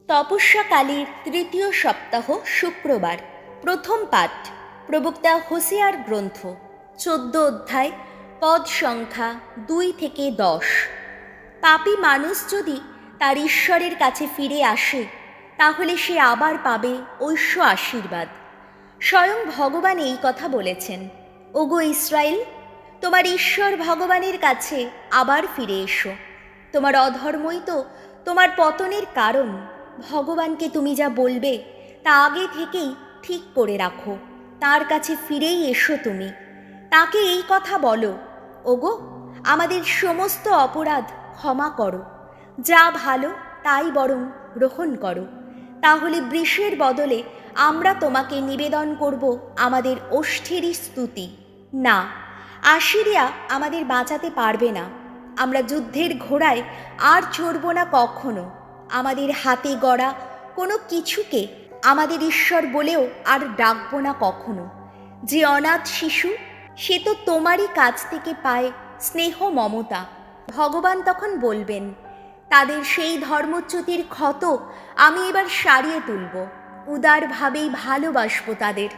তপস্যাকালীর তৃতীয় সপ্তাহ শুক্রবার। প্রথম পাঠ প্রবক্তা হোসেয়ার গ্রন্থ, 14 অধ্যায়, পদ সংখ্যা 2 থেকে 10। পাপী মানুষ যদি তার ঈশ্বরের কাছে ফিরে আসে, তাহলে সে আবার পাবে ঐশ্য আশীর্বাদ। স্বয়ং ভগবান এই কথা বলেছেন, ওগো ইসরায়েল, তোমার ঈশ্বর ভগবানের কাছে আবার ফিরে এসো। তোমার অধর্মই তো তোমার পতনের কারণ। ভগবানকে তুমি যা বলবে তা আগে থেকেই ঠিক করে রাখো। তার কাছে ফিরেই এসো তুমি। তাকে এই কথা বলো, ওগো, আমাদের সমস্ত অপরাধ ক্ষমা করো, যা ভালো তাই বরং গ্রহণ করো। তাহলে বৃষের বদলে আমরা তোমাকে নিবেদন করব আমাদের ওষ্ঠেরই স্তুতি। না, আশিরিয়া আমাদের বাঁচাতে পারবে না। আমরা যুদ্ধের ঘোড়ায় আর চড়ব না কখনো। আমাদের হাতে গড়া কোনো কিছুকে আমাদের ঈশ্বর বলেও আর ডাকব না কখনো। যে অনাথ শিশু, সে তো তোমারই কাছ থেকে পায় স্নেহ মমতা। ভগবান তখন বলবেন, তাদের সেই ধর্মচ্যুতির ক্ষত আমি এবার সারিয়ে তুলব। উদারভাবেই ভালোবাসবো তাদের।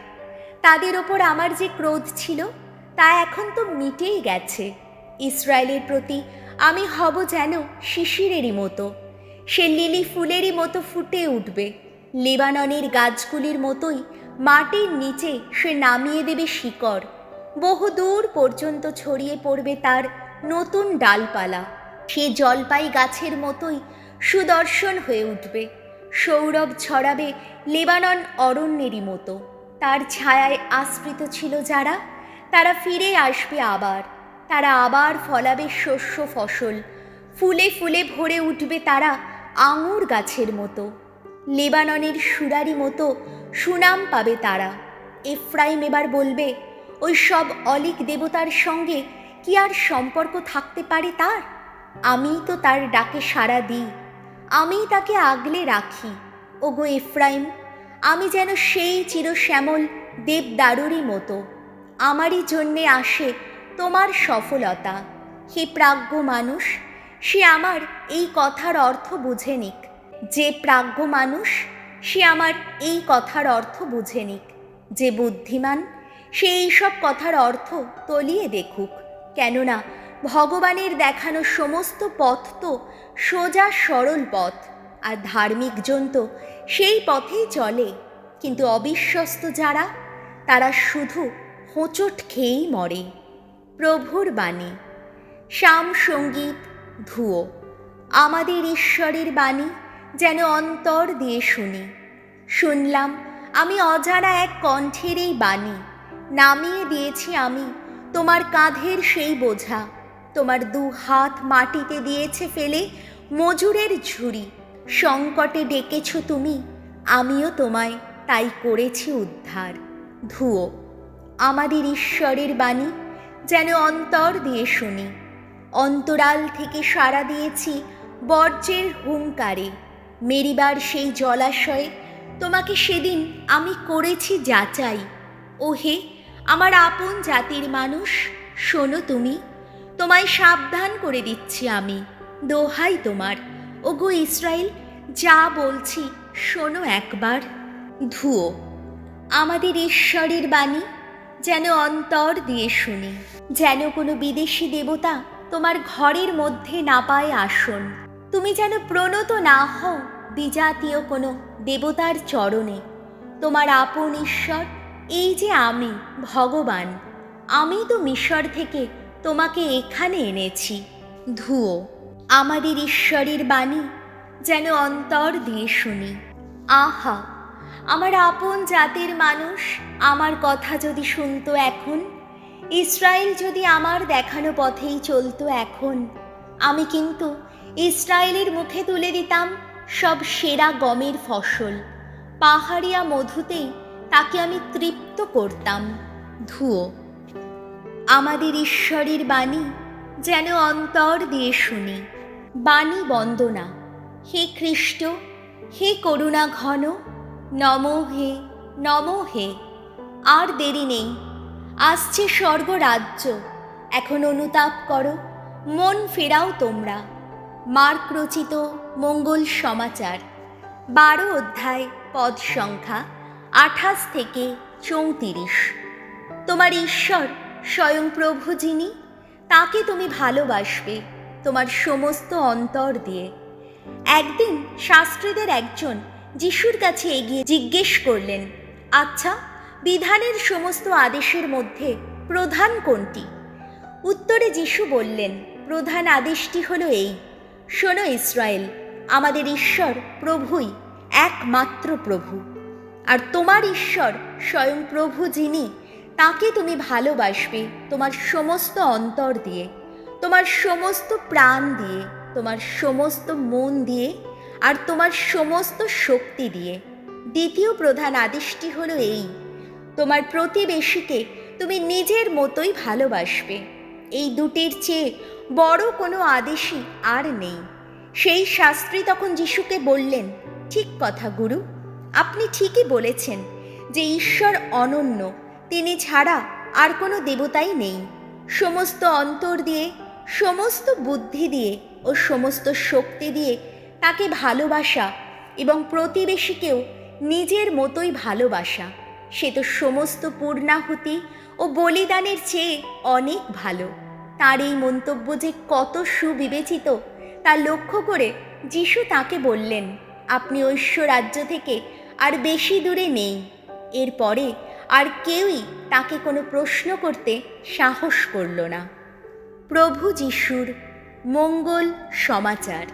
তাদের ওপর আমার যে ক্রোধ ছিল তা এখন তো মিটেই গেছে। ইসরায়েলের প্রতি আমি হব যেন শিশিরেরই মতো। সে লিলি ফুলেরই মতো ফুটে উঠবে। লেবাননের গাছগুলির মতোই মাটির নিচে সে নামিয়ে দেবে শিকড়। বহুদূর পর্যন্ত ছড়িয়ে পড়বে তার নতুন ডালপালা। সে জলপাই গাছের মতোই সুদর্শন হয়ে উঠবে। সৌরভ ছড়াবে লেবানন অরণ্যেরই মতো। তার ছায়ায় আশ্রিত ছিল যারা, তারা ফিরে আসবে আবার। তারা আবার ফলাবে শস্য ফসল। ফুলে ফুলে ভরে উঠবে তারা আঙুর গাছের মতো। লেবাননের সুরারি মতো সুনাম পাবে তারা। এফ্রাইম এবার বলবে, ওই সব অলিক দেবতার সঙ্গে কি আর সম্পর্ক থাকতে পারে তার? আমিই তো তার ডাকে সাড়া দিই, আমিই তাকে আগলে রাখি। ওগো এফ্রাইম, আমি যেন সেই চিরশ্যামল দেবদারুরই মতো। আমারই জন্যে আসে তোমার সফলতা। হে প্রাজ্ঞ মানুষ, সে আমার এই কথার অর্থ বুঝে নিক। যে প্রাজ্ঞ মানুষ, সে আমার এই কথার অর্থ বুঝে নিক। যে বুদ্ধিমান, সে এইসব কথার অর্থ তলিয়ে দেখুক। কেননা ভগবানের দেখানো সমস্ত পথ তো সোজা সরল পথ, আর ধার্মিকজন তো সেই পথেই চলে। কিন্তু অবিশ্বস্ত যারা, তারা শুধু হোঁচট খেয়েই মরে। প্রভুর বাণী। শ্যাম সঙ্গীত ধুয়ো। আমাদের ঈশ্বরের বাণী যেন অন্তর দিয়ে শুনি। শুনলাম আমি অজানা এক কণ্ঠের এই বাণী। নামিয়ে দিয়েছি আমি তোমার কাঁধের সেই বোঝা। তোমার 2 হাত মাটিতে দিয়েছে ফেলে মজুরের ঝুড়ি। সংকটে ডেকেছ তুমি, আমিও তোমায় তাই করেছি উদ্ধার। ধুয়ো। আমাদের ঈশ্বরের বাণী যেন অন্তর দিয়ে শুনি। অন্তরাল থেকে সাড়া দিয়েছি বর্জ্যের হুঙ্কারে। মেরিবার সেই জলাশয়ে তোমাকে সেদিন আমি করেছি যাচাই। ওহে আমার আপন জাতির মানুষ, শোনো তুমি, তোমায় সাবধান করে দিচ্ছি আমি। দোহাই তোমার, ওগো ইসরায়েল, যা বলছি শোনো একবার। ধুয়ো। আমাদের ঈশ্বরের বাণী যেন অন্তর দিয়ে শুনি। যেন কোনো বিদেশি দেবতা তোমার ঘরের মধ্যে না পায় আসন। তুমি যেন প্রণত না হও বিজাতীয় কোনো দেবতার চরণে। তোমার আপন ঈশ্বর এই যে আমি, ভগবান। আমি তো মিশর থেকে তোমাকে এখানে এনেছি। ধুয়ো। আমাদের ঈশ্বরের বাণী যেন অন্তর দিয়ে শুনি। আহা, আমার আপন জাতির মানুষ আমার কথা যদি শুনতো এখন, ইসরায়েল যদি আমার দেখানো পথেই চলতো এখন, আমি কিন্তু ইসরায়েলের মুখে তুলে দিতাম সব সেরা গমের ফসল। পাহাড়িয়া মধুতেই তাকে আমি তৃপ্ত করতাম। ধুয়ো। আমাদের ঈশ্বরের বাণী যেন অন্তর দিয়ে শুনি। বাণী বন্দনা। হে খ্রিস্ট, হে করুণা ঘন, নমো হে, নমো হে। আর দেরি নেই, আসছে স্বর্গরাজ্য। এখন অনুতাপ করো, মন ফেরাও তোমরা। মার্ক রচিত মঙ্গল সমাচার। 12 অধ্যায় পদ সংখ্যা 28 থেকে 34। তোমার ঈশ্বর স্বয়ং প্রভু যিনি, তাকে তুমি ভালোবাসবে তোমার সমস্ত অন্তর দিয়ে। একদিন শাস্ত্রীদের একজন যিশুর কাছে এগিয়ে জিজ্ঞেস করলেন, আচ্ছা, বিধানের সমস্ত আদেশের মধ্যে প্রধান কোনটি? উত্তরে যিশু বললেন, প্রধান আদেশটি হলো এই, শোনো ইসরায়েল, আমাদের ঈশ্বর প্রভুই একমাত্র প্রভু। আর তোমার ঈশ্বর স্বয়ং প্রভু যিনি, তাকে তুমি ভালোবাসবে তোমার সমস্ত অন্তর দিয়ে, তোমার সমস্ত প্রাণ দিয়ে, তোমার সমস্ত মন দিয়ে, আর তোমার সমস্ত শক্তি দিয়ে। দ্বিতীয় প্রধান আদেশটি হলো এই, তোমার প্রতিবেশীকে তুমি নিজের মতোই ভালোবাসবে। এই দুটির চেয়ে বড় কোনো আদেশই আর নেই। সেই শাস্ত্রী তখন যিশুকে বললেন, ঠিক কথা গুরু, আপনি ঠিকই বলেছেন যে ঈশ্বর অনন্য, তিনি ছাড়া আর কোনো দেবতাই নেই। সমস্ত অন্তর দিয়ে, সমস্ত বুদ্ধি দিয়ে ও সমস্ত শক্তি দিয়ে তাকে ভালোবাসা এবং প্রতিবেশীকেও নিজের মতোই ভালোবাসা, সে তো সমস্ত পূর্ণাহুতি ও বলিদানের চেয়ে অনেক ভালো। তার এই মন্তব্য যে কত সুবিবেচিত তা লক্ষ্য করে যিশু তাকে বললেন, আপনি ঐশ্ব রাজ্য থেকে আর বেশি দূরে নেই। এরপরে আর কেউই তাকে কোনো প্রশ্ন করতে সাহস করল না। প্রভু যিশুর মঙ্গল সমাচার।